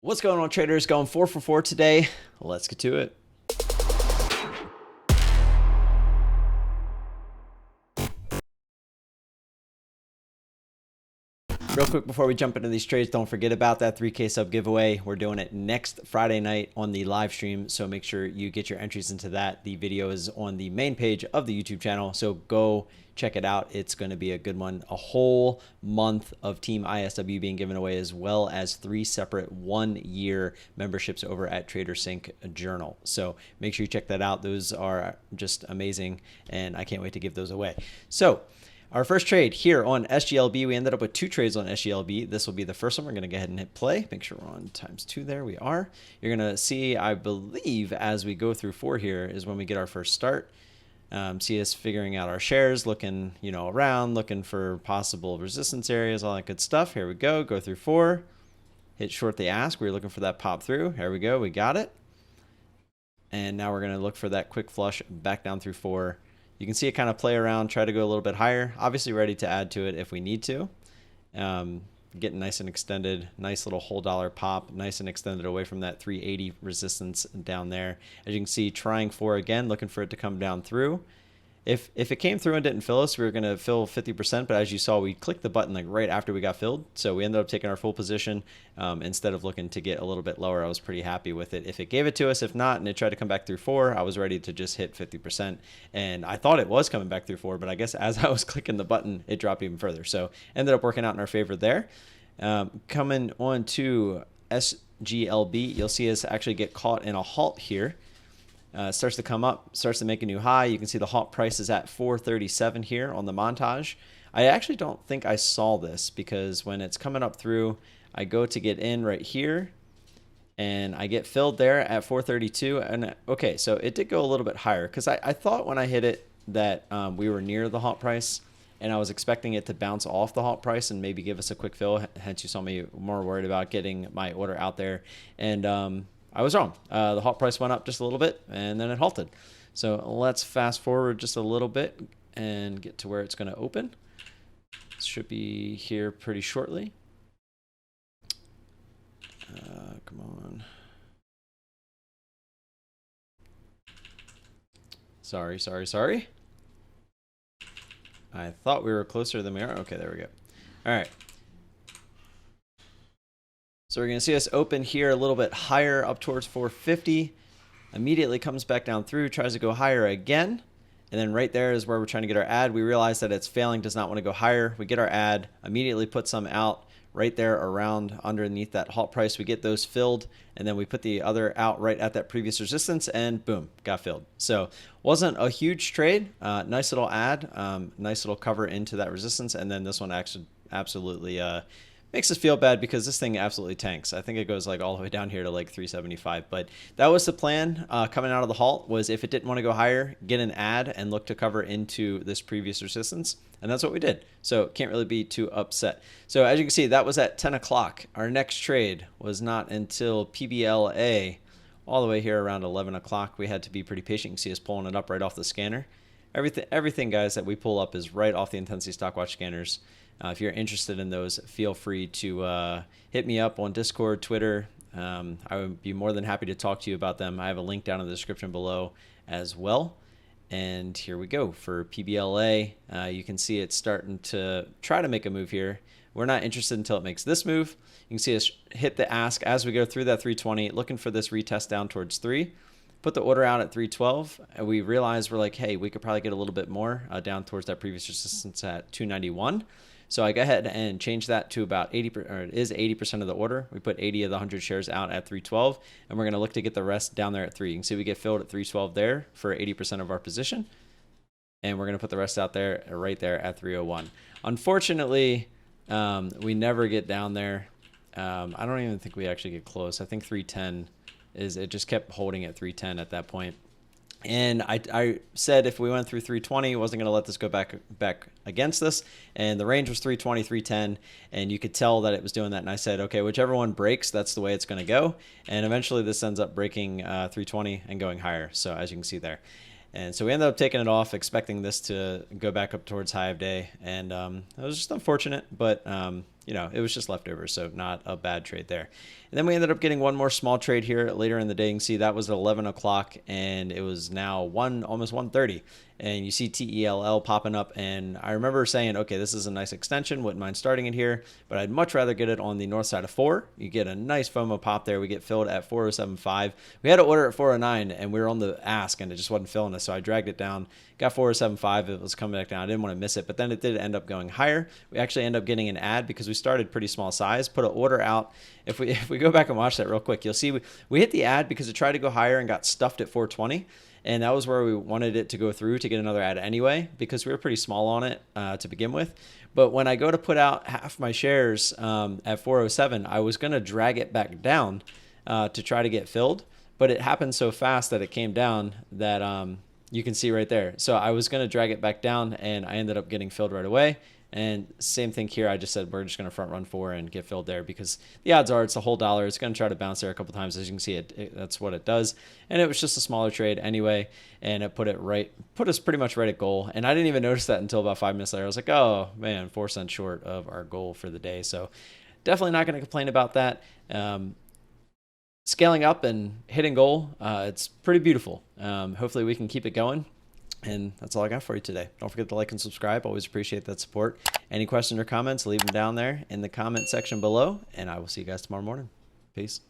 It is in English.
What's going on, traders? Going 4 for 4 today. Let's get to it. Real quick before we jump into these trades, don't forget about that 3K sub giveaway. We're doing it next Friday night on the live stream, so make sure you get your entries into that. The video is on the main page of the YouTube channel, so go check it out. It's going to be a good one. A whole month of Team ISW being given away, as well as 3 separate 1-year memberships over at TraderSync Journal. So make sure you check that out. Those are just amazing, and I can't wait to give those away. So our first trade here on SGLB, we ended up with 2 trades on SGLB. This will be the first one. We're going to go ahead and hit play. Make sure we're on ×2 there. We are. You're going to see, I believe, as we go through 4 here is when we get our first start. See us figuring out our shares, looking, around, looking for possible resistance areas, all that good stuff. Here we go. Go through 4. Hit short the ask. We were looking for that pop through. Here we go. We got it. And now we're going to look for that quick flush back down through 4. You can see it kind of play around, try to go a little bit higher. Obviously ready to add to it if we need to. Getting nice and extended, nice little whole dollar pop, nice and extended away from that 380 resistance down there. As you can see, trying 4 again, looking for it to come down through. If it came through and didn't fill us, we were going to fill 50%, but as you saw, we clicked the button like right after we got filled. So we ended up taking our full position instead of looking to get a little bit lower. I was pretty happy with it. If it gave it to us, if not, and it tried to come back through 4, I was ready to just hit 50%. And I thought it was coming back through 4, but I guess as I was clicking the button, it dropped even further. So ended up working out in our favor there. Coming on to SGLB, you'll see us actually get caught in a halt here. Starts to come up, starts to make a new high. You can see the halt price is at 437 here on the montage. I actually don't think I saw this because when it's coming up through, I go to get in right here and I get filled there at 432. And okay, so it did go a little bit higher because I thought when I hit it that we were near the halt price, and I was expecting it to bounce off the halt price and maybe give us a quick fill. Hence, you saw me more worried about getting my order out there. And I was wrong. The halt price went up just a little bit and then it halted. So let's fast forward just a little bit and get to where it's going to open. It should be here pretty shortly. Come on. Sorry. I thought we were closer than we are. Okay, there we go. All right. So we're going to see us open here a little bit higher up towards 450. Immediately comes back down through, tries to go higher again. And then right there is where we're trying to get our ad. We realize that it's failing, does not want to go higher. We get our ad, immediately put some out right there around underneath that halt price. We get those filled, and then we put the other out right at that previous resistance, and boom, got filled. So wasn't a huge trade. Nice little ad, nice little cover into that resistance. And then this one actually absolutely makes us feel bad because this thing absolutely tanks. I think it goes like all the way down here to like 375. But that was the plan coming out of the halt, was if it didn't want to go higher, get an ad and look to cover into this previous resistance. And that's what we did. So can't really be too upset. So as you can see, that was at 10 o'clock. Our next trade was not until PBLA all the way here around 11 o'clock. We had to be pretty patient. You can see us pulling it up right off the scanner. Everything, guys, that we pull up is right off the Intensity Stockwatch scanners. If you're interested in those, feel free to hit me up on Discord, Twitter. I would be more than happy to talk to you about them. I have a link down in the description below as well. And here we go for PBLA. You can see it's starting to try to make a move here. We're not interested until it makes this move. You can see us hit the ask as we go through that 320, looking for this retest down towards 3. Put the order out at 312, and we realized we're like, hey, we could probably get a little bit more down towards that previous resistance at 291. So I go ahead and change that to about 80%, or it is 80% of the order. We put 80 of the 100 shares out at 312, and we're going to look to get the rest down there at 3. You can see we get filled at 312 there for 80% of our position, and we're going to put the rest out there right there at 301. Unfortunately, we never get down there. I don't even think we actually get close. I think 310 is, it just kept holding at 310 at that point. And I said if we went through 320, I wasn't going to let this go back against us. And the range was 320, 310. And you could tell that it was doing that. And I said, okay, whichever one breaks, that's the way it's going to go. And eventually this ends up breaking 320 and going higher. So as you can see there. And so we ended up taking it off, expecting this to go back up towards high of day. And it was just unfortunate. But you know, it was just leftovers, so not a bad trade there. And then we ended up getting one more small trade here later in the day. You can see that was at 11 o'clock, and it was now almost 1:30. And you see TELL popping up, and I remember saying, okay, this is a nice extension, wouldn't mind starting it here, but I'd much rather get it on the north side of 4. You get a nice FOMO pop there. We get filled at 407.5. We had to order at 409, and we were on the ask, and it just wasn't filling us, so I dragged it down, got 407.5. It was coming back down. I didn't want to miss it, but then it did end up going higher. We actually end up getting an ad because we started pretty small size, put an order out. If we go back and watch that real quick, you'll see we hit the ad because it tried to go higher and got stuffed at 420. And that was where we wanted it to go through to get another ad anyway, because we were pretty small on it to begin with. But when I go to put out half my shares at 407, I was going to drag it back down to try to get filled. But it happened so fast that it came down that you can see right there. So I was going to drag it back down, and I ended up getting filled right away. And same thing here. I just said we're just going to front run 4 and get filled there because the odds are it's a whole dollar. It's going to try to bounce there a couple times. As you can see, that's what it does. And it was just a smaller trade anyway, and it put us pretty much right at goal. And I didn't even notice that until about 5 minutes later. I was like, oh man, 4 cents short of our goal for the day. So definitely not going to complain about that. Scaling up and hitting goal, it's pretty beautiful. Hopefully we can keep it going. And that's all I got for you today. Don't forget to like and subscribe. Always appreciate that support. Any questions or comments, leave them down there in the comment section below. And I will see you guys tomorrow morning. Peace.